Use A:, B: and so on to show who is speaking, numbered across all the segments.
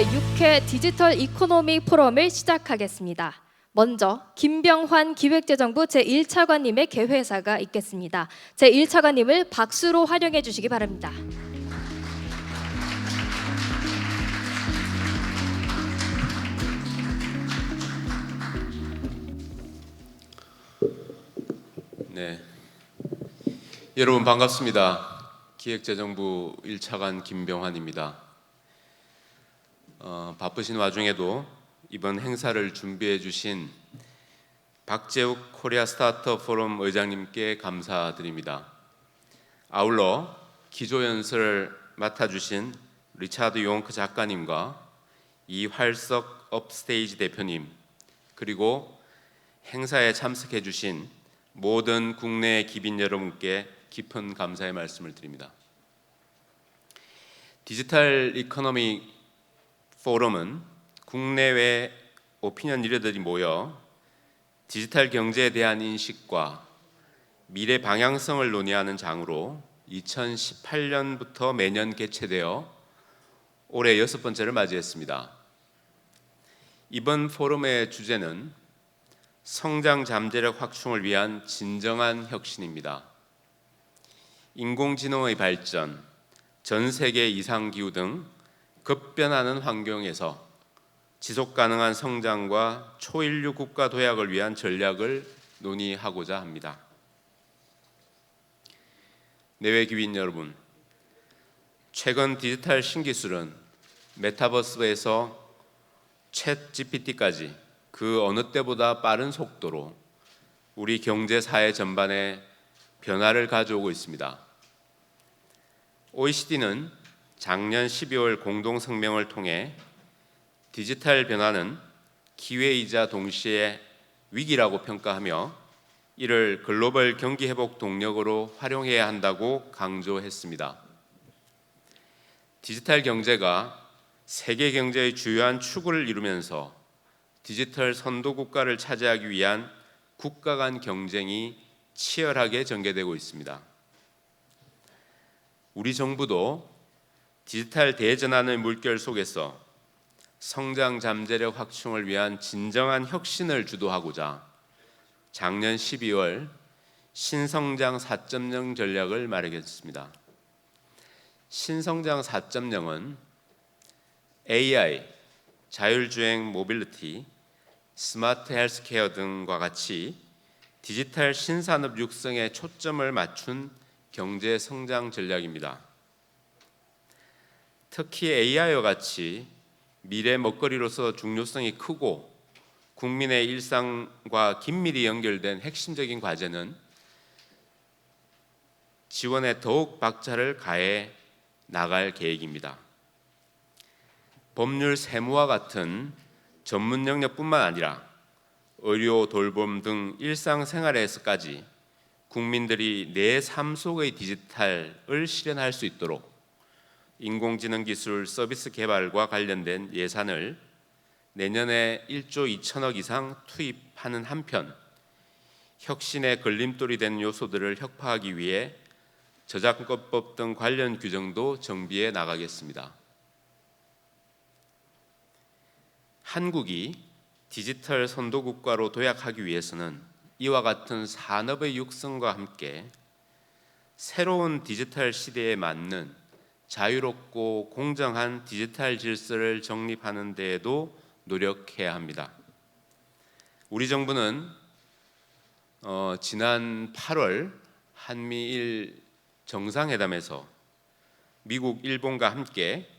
A: 제6회 디지털 이코노미 포럼을 시작하겠습니다. 먼저 김병환 기획재정부 제1차관님의 개회사가 있겠습니다. 제1차관님을 박수로 환영해 주시기 바랍니다.
B: 네, 여러분 반갑습니다. 기획재정부 1차관 김병환입니다. 바쁘신 와중에도 이번 행사를 준비해 주신 박재욱 코리아 스타트업 포럼 의장님께 감사드립니다. 아울러 기조연설을 맡아주신 리차드 용크 작가님과 이활석 업스테이지 대표님, 그리고 행사에 참석해 주신 모든 국내 기빈 여러분께 깊은 감사의 말씀을 드립니다. 디지털 이코노미 포럼은 국내외 오피니언 리더들이 모여 디지털 경제에 대한 인식과 미래 방향성을 논의하는 장으로 2018년부터 매년 개최되어 올해 6번째를 맞이했습니다. 이번 포럼의 주제는 성장 잠재력 확충을 위한 진정한 혁신입니다. 인공지능의 발전, 전 세계 이상기후 등 급변하는 환경에서 지속가능한 성장과 초인류 국가 도약을 위한 전략을 논의하고자 합니다. 내외 기빈 여러분, 최근 디지털 신기술은 메타버스에서 챗 GPT까지 그 어느 때보다 빠른 속도로 우리 경제 사회 전반에 변화를 가져오고 있습니다. OECD는 작년 12월 공동성명을 통해 디지털 변화는 기회이자 동시에 위기라고 평가하며 이를 글로벌 경기 회복 동력으로 활용해야 한다고 강조했습니다. 디지털 경제가 세계 경제의 주요한 축을 이루면서 디지털 선도 국가를 차지하기 위한 국가 간 경쟁이 치열하게 전개되고 있습니다. 우리 정부도 디지털 대전환의 물결 속에서 성장 잠재력 확충을 위한 진정한 혁신을 주도하고자 작년 12월 신성장 4.0 전략을 마련했습니다. 신성장 4.0은 AI, 자율주행 모빌리티, 스마트 헬스케어 등과 같이 디지털 신산업 육성에 초점을 맞춘 경제 성장 전략입니다. 특히 AI와 같이 미래 먹거리로서 중요성이 크고 국민의 일상과 긴밀히 연결된 핵심적인 과제는 지원에 더욱 박차를 가해 나갈 계획입니다. 법률 세무와 같은 전문 영역뿐만 아니라 의료, 돌봄 등 일상생활에서까지 국민들이 내 삶 속의 디지털을 실현할 수 있도록 인공지능 기술 서비스 개발과 관련된 예산을 내년에 1조 2천억 이상 투입하는 한편 혁신의 걸림돌이 되는 요소들을 혁파하기 위해 저작권법 등 관련 규정도 정비해 나가겠습니다. 한국이 디지털 선도국가로 도약하기 위해서는 이와 같은 산업의 육성과 함께 새로운 디지털 시대에 맞는 자유롭고 공정한 디지털 질서를 정립하는 데에도 노력해야 합니다. 우리 정부는 지난 8월 한미일 정상회담에서 미국, 일본과 함께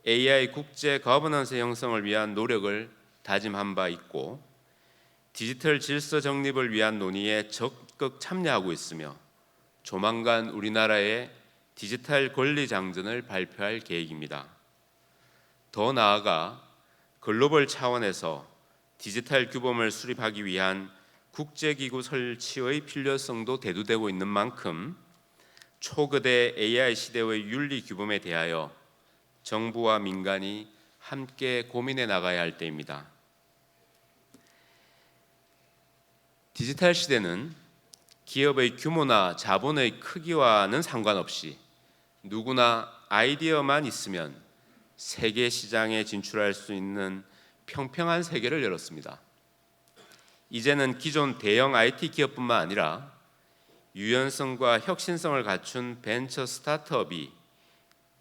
B: AI 국제 거버넌스 형성을 위한 노력을 다짐한 바 있고 디지털 질서 정립을 위한 논의에 적극 참여하고 있으며 조만간 우리나라의 디지털 권리 장전을 발표할 계획입니다. 더 나아가 글로벌 차원에서 디지털 규범을 수립하기 위한 국제기구 설치의 필요성도 대두되고 있는 만큼 초거대 AI 시대의 윤리 규범에 대하여 정부와 민간이 함께 고민해 나가야 할 때입니다. 디지털 시대는 기업의 규모나 자본의 크기와는 상관없이 누구나 아이디어만 있으면 세계 시장에 진출할 수 있는 평평한 세계를 열었습니다. 이제는 기존 대형 IT 기업뿐만 아니라 유연성과 혁신성을 갖춘 벤처 스타트업이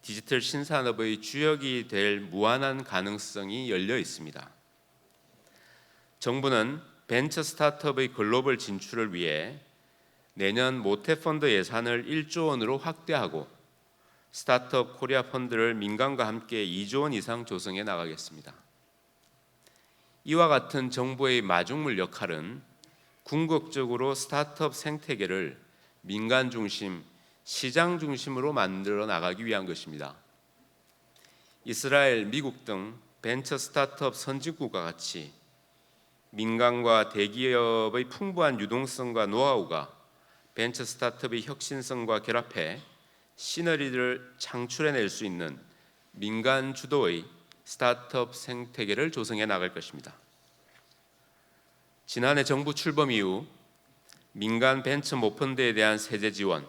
B: 디지털 신산업의 주역이 될 무한한 가능성이 열려 있습니다. 정부는 벤처 스타트업의 글로벌 진출을 위해 내년 모태펀드 예산을 1조 원으로 확대하고 스타트업 코리아 펀드를 민간과 함께 2조 원 이상 조성해 나가겠습니다. 이와 같은 정부의 마중물 역할은 궁극적으로 스타트업 생태계를 민간 중심, 시장 중심으로 만들어 나가기 위한 것입니다. 이스라엘, 미국 등 벤처 스타트업 선진국과 같이 민간과 대기업의 풍부한 유동성과 노하우가 벤처 스타트업의 혁신성과 결합해 시너리를 창출해낼 수 있는 민간 주도의 스타트업 생태계를 조성해 나갈 것입니다. 지난해 정부 출범 이후 민간 벤처 모펀드에 대한 세제 지원,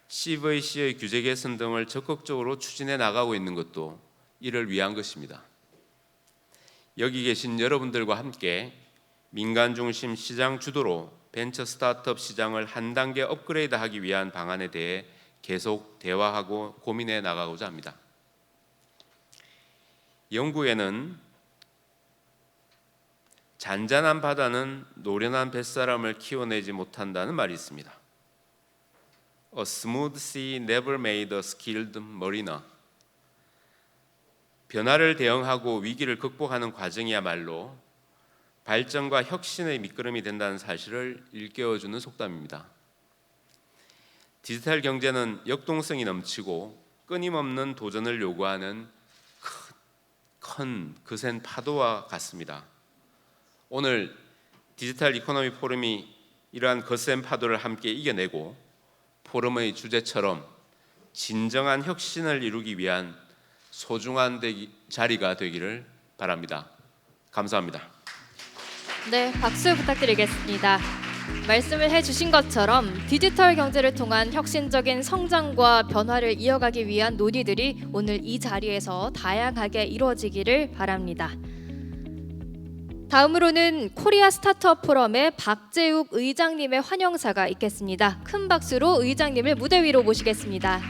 B: CVC의 규제 개선 등을 적극적으로 추진해 나가고 있는 것도 이를 위한 것입니다. 여기 계신 여러분들과 함께 민간 중심 시장 주도로 벤처 스타트업 시장을 한 단계 업그레이드하기 위한 방안에 대해 계속 대화하고 고민해 나가고자 합니다. 영국에는 잔잔한 바다는 노련한 뱃사람을 키워내지 못한다는 말이 있습니다. A smooth sea never made a skilled mariner. 변화를 대응하고 위기를 극복하는 과정이야말로 발전과 혁신의 밑거름이 된다는 사실을 일깨워주는 속담입니다. 디지털 경제는 역동성이 넘치고 끊임없는 도전을 요구하는 큰 거센 파도와 같습니다. 오늘 디지털 이코노미 포럼이 이러한 거센 파도를 함께 이겨내고 포럼의 주제처럼 진정한 혁신을 이루기 위한 소중한 자리가 되기를 바랍니다. 감사합니다.
A: 네, 박수 부탁드리겠습니다. 말씀을 해주신 것처럼 디지털 경제를 통한 혁신적인 성장과 변화를 이어가기 위한 논의들이 오늘 이 자리에서 다양하게 이루어지기를 바랍니다. 다음으로는 코리아 스타트업 포럼의 박재욱 의장님의 환영사가 있겠습니다. 큰 박수로 의장님을 무대 위로 모시겠습니다.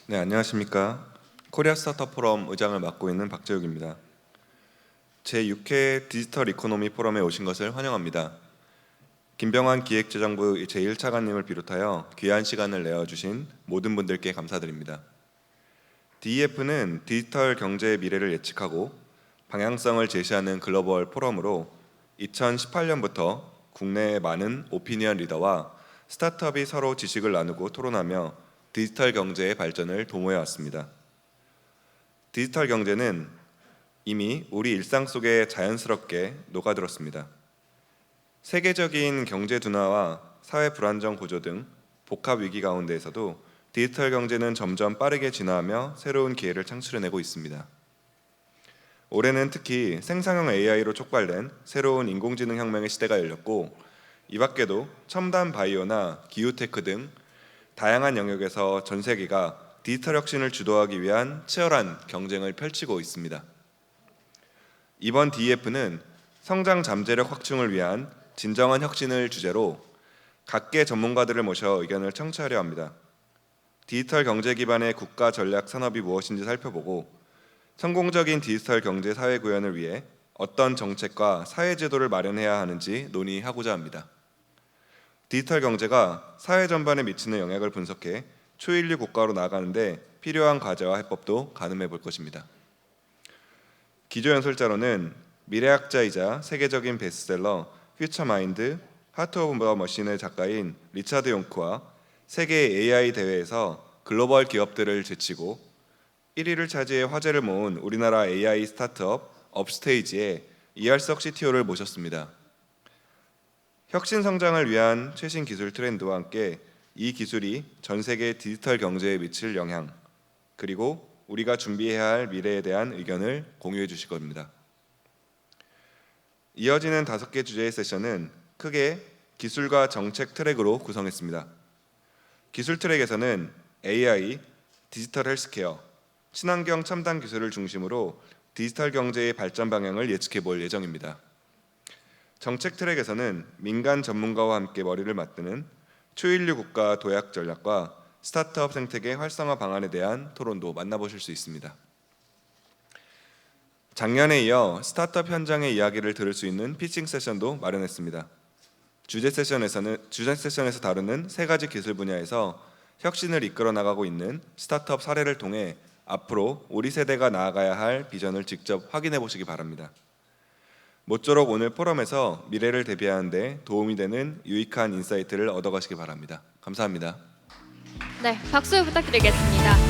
C: 네, 안녕하십니까. 코리아 스타트업 포럼 의장을 맡고 있는 박재욱입니다. 제6회 디지털 이코노미 포럼에 오신 것을 환영합니다. 김병환 기획재정부 제1차관님을 비롯하여 귀한 시간을 내어주신 모든 분들께 감사드립니다. DEF는 디지털 경제의 미래를 예측하고 방향성을 제시하는 글로벌 포럼으로 2018년부터 국내의 많은 오피니언 리더와 스타트업이 서로 지식을 나누고 토론하며 디지털 경제의 발전을 도모해 왔습니다. 디지털 경제는 이미 우리 일상 속에 자연스럽게 녹아들었습니다. 세계적인 경제 둔화와 사회 불안정 구조 등 복합 위기 가운데에서도 디지털 경제는 점점 빠르게 진화하며 새로운 기회를 창출해내고 있습니다. 올해는 특히 생성형 AI로 촉발된 새로운 인공지능 혁명의 시대가 열렸고, 이 밖에도 첨단 바이오나 기후테크 등 다양한 영역에서 전 세계가 디지털 혁신을 주도하기 위한 치열한 경쟁을 펼치고 있습니다. 이번 DEF는 성장 잠재력 확충을 위한 진정한 혁신을 주제로 각계 전문가들을 모셔 의견을 청취하려 합니다. 디지털 경제 기반의 국가 전략 산업이 무엇인지 살펴보고 성공적인 디지털 경제 사회 구현을 위해 어떤 정책과 사회 제도를 마련해야 하는지 논의하고자 합니다. 디지털 경제가 사회 전반에 미치는 영향을 분석해 초인류 국가로 나아가는데 필요한 과제와 해법도 가늠해 볼 것입니다. 기조 연설자로는 미래학자이자 세계적인 베스트셀러 퓨처마인드, 하트 오브 더 머신의 작가인 리차드 용크와 세계 AI 대회에서 글로벌 기업들을 제치고 1위를 차지해 화제를 모은 우리나라 AI 스타트업 업스테이지의 이할석 CTO를 모셨습니다. 혁신 성장을 위한 최신 기술 트렌드와 함께 이 기술이 전 세계 디지털 경제에 미칠 영향, 그리고 우리가 준비해야 할 미래에 대한 의견을 공유해 주실 겁니다. 이어지는 5개 주제의 세션은 크게 기술과 정책 트랙으로 구성했습니다. 기술 트랙에서는 AI, 디지털 헬스케어, 친환경 첨단 기술을 중심으로 디지털 경제의 발전 방향을 예측해 볼 예정입니다. 정책 트랙에서는 민간 전문가와 함께 머리를 맞대는 초인류 국가 도약 전략과 스타트업 생태계 활성화 방안에 대한 토론도 만나보실 수 있습니다. 작년에 이어 스타트업 현장의 이야기를 들을 수 있는 피칭 세션도 마련했습니다. 주제 세션에서 다루는 세 가지 기술 분야에서 혁신을 이끌어 나가고 있는 스타트업 사례를 통해 앞으로 우리 세대가 나아가야 할 비전을 직접 확인해 보시기 바랍니다. 모쪼록 오늘 포럼에서 미래를 대비하는 데 도움이 되는 유익한 인사이트를 얻어가시기 바랍니다. 감사합니다.
A: 네, 박수 부탁드리겠습니다.